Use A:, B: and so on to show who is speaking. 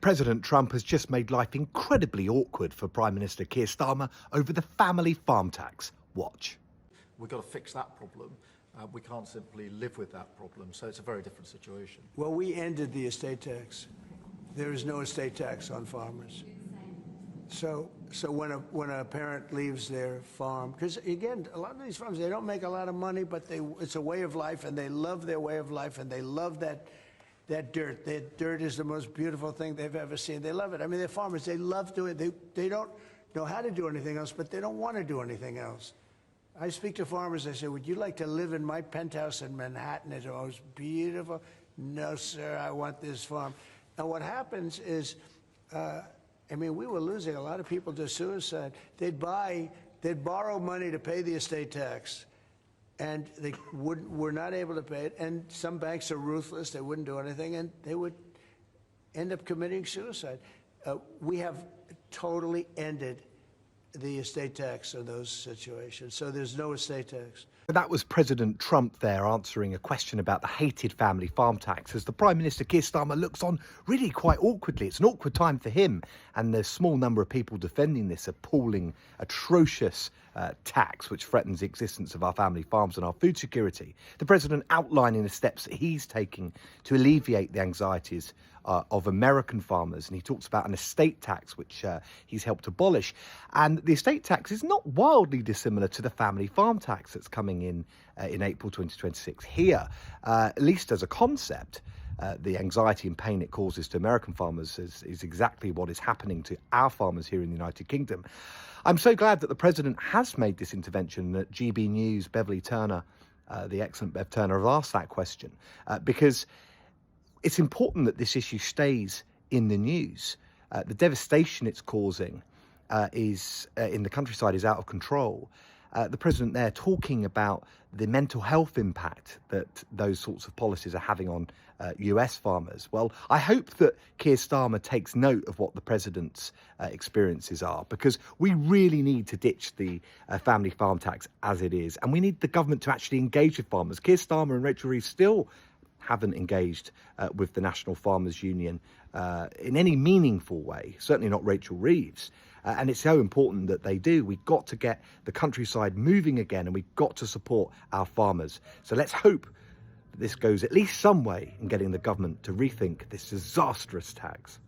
A: President Trump has just made life incredibly awkward for Prime Minister Keir Starmer over the family farm tax. Watch.
B: We've got to fix that problem. We can't simply live with that problem. So it's a very different situation.
C: Well, we ended the estate tax. There is no estate tax on farmers. So when a parent leaves their farm, because again, a lot of these farms, they don't make a lot of money, but it's a way of life, and they love their way of life, and they love that dirt. That dirt is the most beautiful thing they've ever seen. They love it. I mean, they're farmers. They love doing it. They don't know how to do anything else, but they don't want to do anything else. I speak to farmers. I say, would you like to live in my penthouse in Manhattan? It's the most beautiful. No, sir, I want this farm. And what happens is, I mean, we were losing a lot of people to suicide. They'd borrow money to pay the estate tax, and they were not able to pay it. And some banks are ruthless. They wouldn't do anything, and they would end up committing suicide. We have totally ended the estate tax in those situations. So there's no estate tax.
A: That was President Trump there answering a question about the hated family farm tax as the Prime Minister Keir Starmer looks on really quite awkwardly. It's an awkward time for him, and the small number of people defending this appalling, atrocious tax which threatens the existence of our family farms and our food security. The President outlining the steps that he's taking to alleviate the anxieties of American farmers, and he talks about an estate tax which he's helped abolish. And the estate tax is not wildly dissimilar to the family farm tax that's coming in April 2026. Here, at least as a concept, the anxiety and pain it causes to American farmers is exactly what is happening to our farmers here in the United Kingdom. I'm so glad that the President has made this intervention, that GB News, Beverly Turner, the excellent Bev Turner, have asked that question, because it's important that this issue stays in the news. The devastation it's causing is in the countryside is out of control. The President there talking about the mental health impact that those sorts of policies are having on US farmers. Well, I hope that Keir Starmer takes note of what the President's experiences are, because we really need to ditch the family farm tax as it is, and we need the government to actually engage with farmers. Keir Starmer and Rachel Reeves still haven't engaged with the National Farmers Union in any meaningful way, certainly not Rachel Reeves. And it's so important that they do. We've got to get the countryside moving again, and we've got to support our farmers. So let's hope that this goes at least some way in getting the government to rethink this disastrous tax.